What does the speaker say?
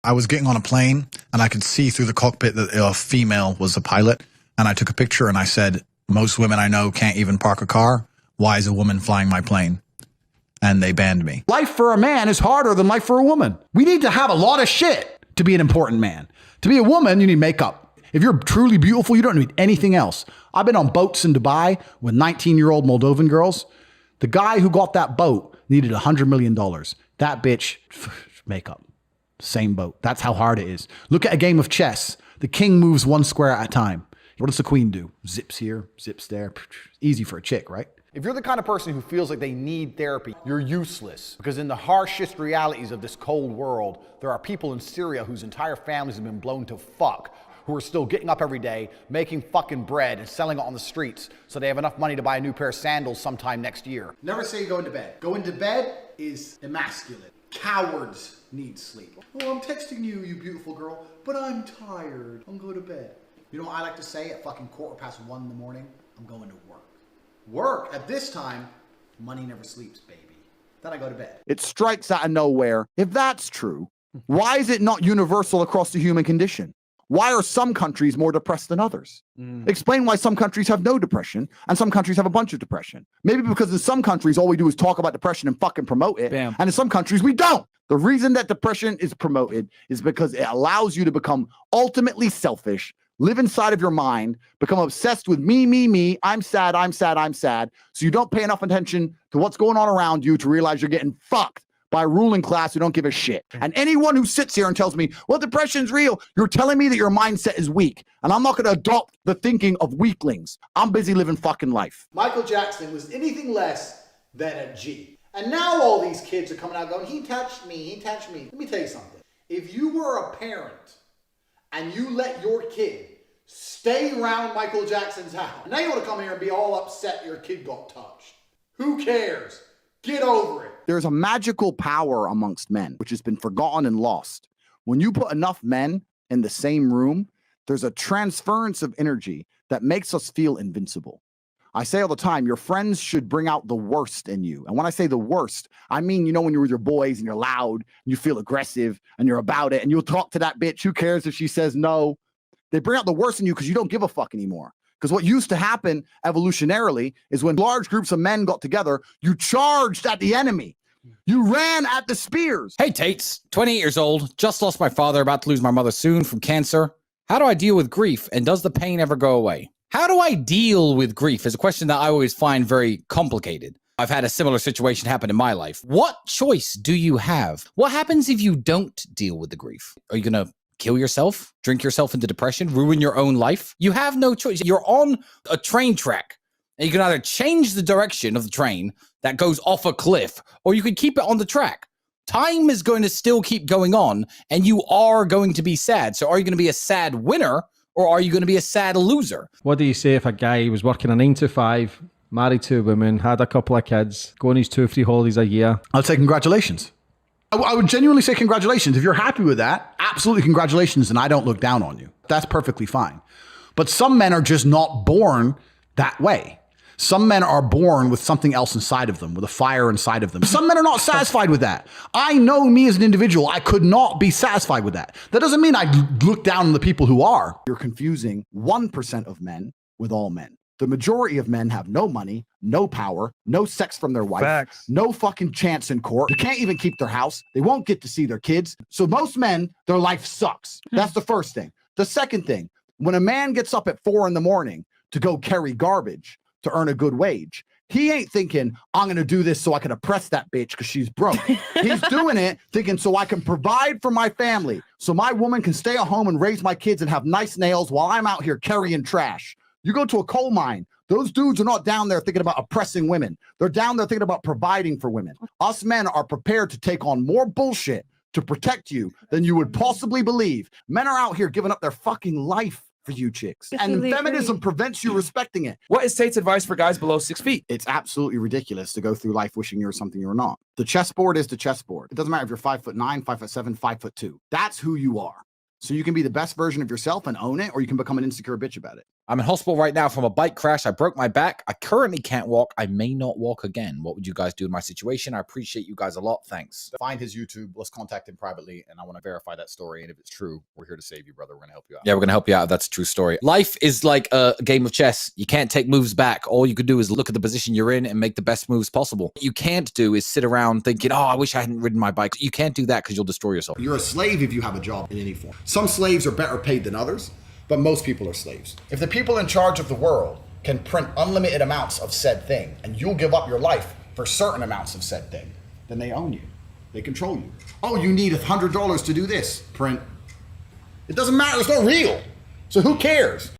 I was getting on a plane and I could see through the cockpit that a female was a pilot. And I took a picture and I said, most women I know can't even park a car. Why is a woman flying my plane? And they banned me. Life for a man is harder than life for a woman. We need to have a lot of shit to be an important man. To be a woman, you need makeup. If you're truly beautiful, you don't need anything else. I've been on boats in Dubai with 19-year-old Moldovan girls. The guy who got that boat needed $100 million. That bitch, makeup. Same boat. That's how hard it is. Look at a game of chess. The king moves one square at a time. What does the queen do? Zips here, zips there. Easy for a chick, right? If you're the kind of person who feels like they need therapy, you're useless. Because in the harshest realities of this cold world, there are people in Syria whose entire families have been blown to fuck, who are still getting up every day, making fucking bread and selling it on the streets so they have enough money to buy a new pair of sandals sometime next year. Never say go into bed. Go into bed is emasculate. Cowards need sleep. Oh, I'm texting you, you beautiful girl, but I'm tired. I'm going to bed. You know what I like to say at fucking 1:15 in the morning? I'm going to work. Work at this time, money never sleeps, baby. Then I go to bed. It strikes out of nowhere. If that's true, why is it not universal across the human condition? Why are some countries more depressed than others? Explain why some countries have no depression and some countries have a bunch of depression. Maybe because in some countries, all we do is talk about depression and fucking promote it. Bam. And in some countries, we don't. The reason that depression is promoted is because it allows you to become ultimately selfish, live inside of your mind, become obsessed with me, I'm sad, I'm sad, I'm sad. So you don't pay enough attention to what's going on around you to realize you're getting fucked by a ruling class who don't give a shit. And anyone who sits here and tells me, well, depression's real, you're telling me that your mindset is weak. And I'm not going to adopt the thinking of weaklings. I'm busy living fucking life. Michael Jackson was anything less than a G. And now all these kids are coming out going, he touched me, he touched me. Let me tell you something. If you were a parent and you let your kid stay around Michael Jackson's house, and now you want to come here and be all upset your kid got touched. Who cares? Get over it. There's a magical power amongst men, which has been forgotten and lost. When you put enough men in the same room, there's a transference of energy that makes us feel invincible. I say all the time, your friends should bring out the worst in you. And when I say the worst, I mean, you know, when you're with your boys and you're loud, and you feel aggressive and you're about it and you'll talk to that bitch. Who cares if she says no? They bring out the worst in you because you don't give a fuck anymore. Because what used to happen evolutionarily is when large groups of men got together, you charged at the enemy. You ran at the spears. Hey, Tates, 28 years old, just lost my father, about to lose my mother soon from cancer. How do I deal with grief, and does the pain ever go away? How do I deal with grief is a question that I always find very complicated. I've had a similar situation happen in my life. What choice do you have? What happens if you don't deal with the grief? Are you going to kill yourself, drink yourself into depression, ruin your own life? You have no choice. You're on a train track, and you can either change the direction of the train that goes off a cliff, or you could keep it on the track. Time is going to still keep going on, and you are going to be sad. So are you going to be a sad winner, or are you going to be a sad loser? What do you say if a guy was working a 9 to 5, married to a woman, had a couple of kids, go on his 2 or 3 holidays a year? I'll say congratulations. I would genuinely say congratulations. If you're happy with that, absolutely congratulations, and I don't look down on you. That's perfectly fine. But some men are just not born that way. Some men are born with something else inside of them, with a fire inside of them. Some men are not satisfied with that. I know me as an individual, I could not be satisfied with that. That doesn't mean I look down on the people who are. You're confusing 1% of men with all men. The majority of men have no money, no power, no sex from their wife, Facts. no fucking chance in court. They can't even keep their house. They won't get to see their kids. So most men, their life sucks. That's the first thing. The second thing, when a man gets up at 4 a.m. to go carry garbage to earn a good wage, he ain't thinking, I'm going to do this so I can oppress that bitch because she's broke. He's doing it thinking so I can provide for my family, so my woman can stay at home and raise my kids and have nice nails while I'm out here carrying trash. You go to a coal mine, those dudes are not down there thinking about oppressing women. They're down there thinking about providing for women. Us men are prepared to take on more bullshit to protect you than you would possibly believe. Men are out here giving up their fucking life for you chicks. And feminism prevents you respecting it. What is Tate's advice for guys below 6 feet? It's absolutely ridiculous to go through life wishing you're something you're not. The chessboard is the chessboard. It doesn't matter if you're 5'9", 5'7", 5'2". That's who you are. So you can be the best version of yourself and own it, or you can become an insecure bitch about it. I'm in hospital right now from a bike crash. I broke my back. I currently can't walk. I may not walk again. What would you guys do in my situation? I appreciate you guys a lot. Thanks. Find his YouTube. Let's contact him privately, and I want to verify that story. And if it's true, we're here to save you, brother. We're going to help you out. Yeah, we're going to help you out. That's a true story. Life is like a game of chess. You can't take moves back. All you could do is look at the position you're in and make the best moves possible. What you can't do is sit around thinking, oh, I wish I hadn't ridden my bike. You can't do that because you'll destroy yourself. You're a slave if you have a job in any form. Some slaves are better paid than others, but most people are slaves. If the people in charge of the world can print unlimited amounts of said thing, and you'll give up your life for certain amounts of said thing, then they own you. They control you. Oh, you need $100 to do this. Print. It doesn't matter. It's not real. So who cares?